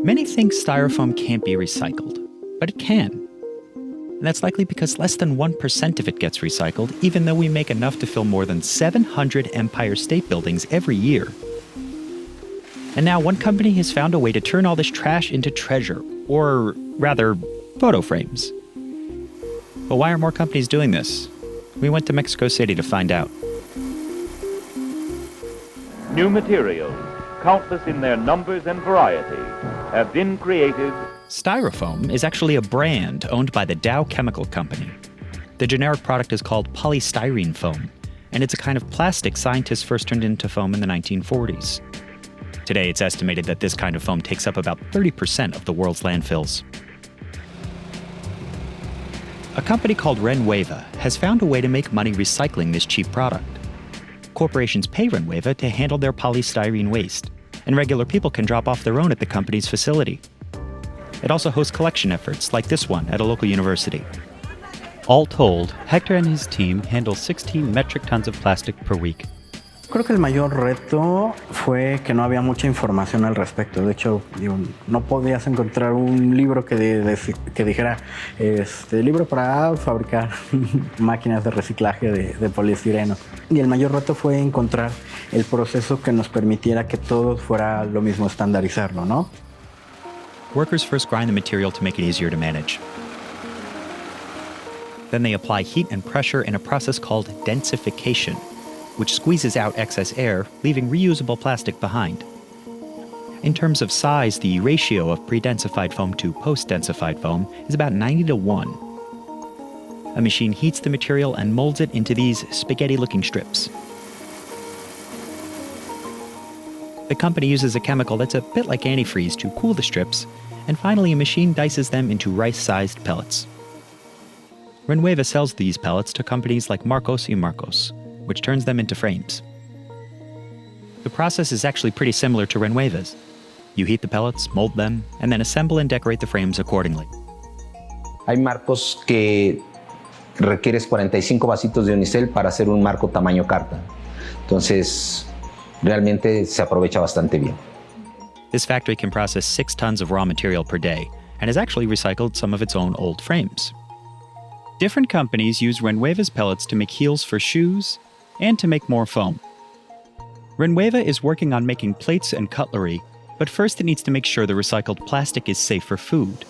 Many think styrofoam can't be recycled, but it can. And that's likely because less than 1% of it gets recycled, even though we make enough to fill more than 700 Empire State Buildings every year. And now one company has found a way to turn all this trash into treasure, or rather, photo frames. But why are more companies doing this? We went to Mexico City to find out. New materials, countless in their numbers and variety, have been created. Styrofoam is actually a brand owned by the Dow Chemical Company. The generic product is called polystyrene foam, and it's a kind of plastic scientists first turned into foam in the 1940s. Today, it's estimated that this kind of foam takes up about 30% of the world's landfills. A company called Renueva has found a way to make money recycling this cheap product. Corporations pay Renueva to handle their polystyrene waste, and regular people can drop off their own at the company's facility. It also hosts collection efforts like this one at a local university. All told, Hector and his team handle 16 metric tons of plastic per week. Creo que el mayor reto fue que no había mucha información al respecto. De hecho, no podías encontrar un libro que dijera libro para fabricar máquinas de reciclaje de poliestireno. Y el mayor reto fue encontrar el proceso que nos permitiera que todo fuera lo mismo, estandarizarlo, ¿no? Workers first grind the material to make it easier to manage. Then they apply heat and pressure in a process called densification, which squeezes out excess air, leaving reusable plastic behind. In terms of size, the ratio of pre-densified foam to post-densified foam is about 90:1. A machine heats the material and molds it into these spaghetti-looking strips. The company uses a chemical that's a bit like antifreeze to cool the strips, and finally a machine dices them into rice-sized pellets. Renueva sells these pellets to companies like Marcos y Marcos, which turns them into frames. The process is actually pretty similar to Renueva's. You heat the pellets, mold them, and then assemble and decorate the frames accordingly. Hay marcos que requieres 45 vasitos de unicel para hacer un marco tamaño carta. Entonces, realmente se aprovecha bastante bien. This factory can process 6 tons of raw material per day and has actually recycled some of its own old frames. Different companies use Renueva's pellets to make heels for shoes and to make more foam. Renueva is working on making plates and cutlery, but first it needs to make sure the recycled plastic is safe for food.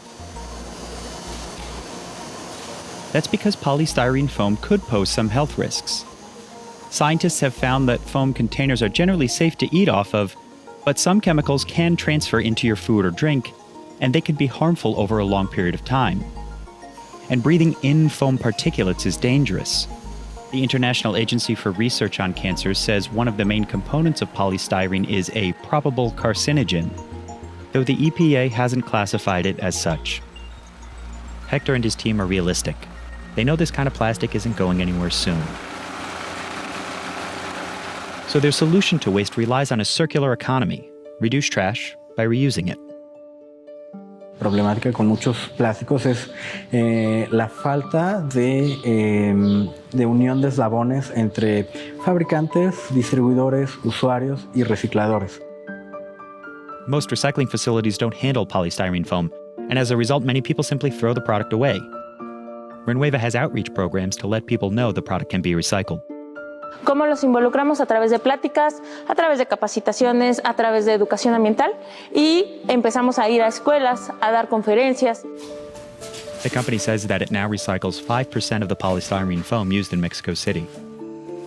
That's because polystyrene foam could pose some health risks. Scientists have found that foam containers are generally safe to eat off of, but some chemicals can transfer into your food or drink, and they can be harmful over a long period of time. And breathing in foam particulates is dangerous. The International Agency for Research on Cancer says one of the main components of polystyrene is a probable carcinogen, though the EPA hasn't classified it as such. Hector and his team are realistic. They know this kind of plastic isn't going anywhere soon. So their solution to waste relies on a circular economy. Reduce trash by reusing it. Problemática con muchos plásticos es la falta de unión de eslabones entre fabricantes, distribuidores, usuarios y recicladores. Most recycling facilities don't handle polystyrene foam, and as a result, many people simply throw the product away. Renueva has outreach programs to let people know the product can be recycled. ¿Cómo los involucramos? A través de pláticas, a través de capacitaciones, a través de educación ambiental y empezamos a ir a escuelas, a dar conferencias. The company says that it now recycles 5% of the polystyrene foam used in Mexico City.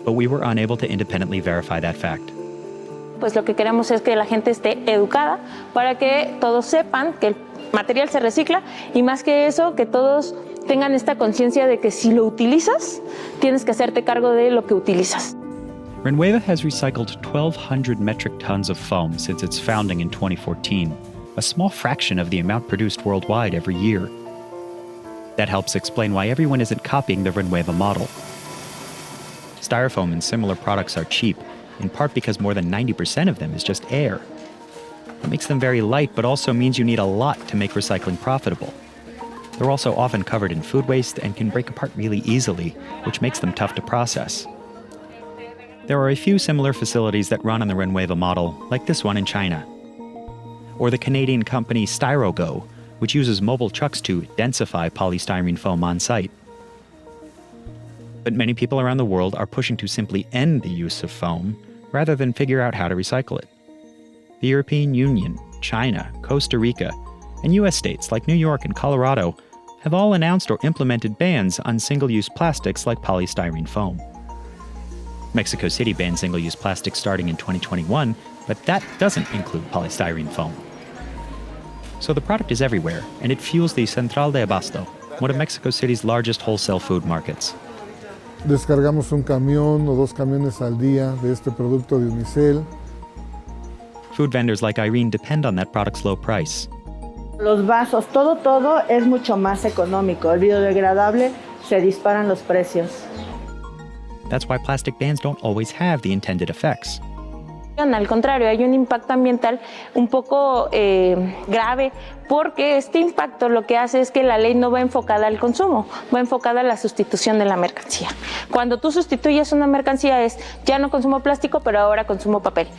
But we were unable to independently verify that fact. Pues lo que queremos es que la gente esté educada para que todos sepan que el material se recicla y más que eso, que todos tengan esta conciencia de que si lo utilizas, tienes que hacerte cargo de lo que utilizas. Renueva has recycled 1,200 metric tons of foam since its founding in 2014, a small fraction of the amount produced worldwide every year. That helps explain why everyone isn't copying the Renueva model. Styrofoam and similar products are cheap, in part because more than 90% of them is just air. It makes them very light, but also means you need a lot to make recycling profitable. They're also often covered in food waste and can break apart really easily, which makes them tough to process. There are a few similar facilities that run on the Renueva model, like this one in China. or the Canadian company Styrogo, which uses mobile trucks to densify polystyrene foam on site. But many people around the world are pushing to simply end the use of foam rather than figure out how to recycle it. The European Union, China, Costa Rica, and US states like New York and Colorado have all announced or implemented bans on single-use plastics like polystyrene foam. Mexico City banned single-use plastics starting in 2021, but that doesn't include polystyrene foam. So the product is everywhere, and it fuels the Central de Abasto, one of Mexico City's largest wholesale food markets. Descargamos un camión o 2 camiones al día de este producto de unicel. Food vendors like Irene depend on that product's low price. Los vasos, todo es mucho más económico. El biodegradable se disparan los precios. That's why plastic bans don't always have the intended effects. Al contrario, hay un impacto ambiental un poco grave, porque este impacto lo que hace es que la ley no va enfocada al consumo, va enfocada a la sustitución de la mercancía. Cuando tú sustituyes una mercancía es, ya no consumo plástico, pero ahora consumo papel.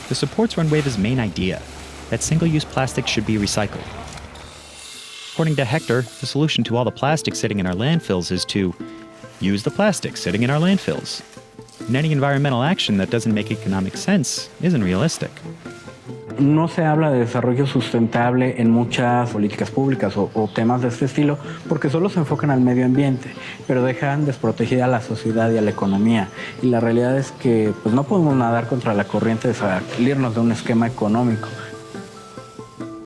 The supports run wave's main idea, that single-use plastics should be recycled. According to Hector, the solution to all the plastic sitting in our landfills is to use the plastic sitting in our landfills. And any environmental action that doesn't make economic sense isn't realistic. No se habla de desarrollo sustentable en muchas políticas públicas o temas de este estilo porque solo se enfocan al medio ambiente, pero dejan desprotegida a la sociedad y a la economía. Y la realidad es que pues, no podemos nadar contra la corriente de salirnos de un esquema económico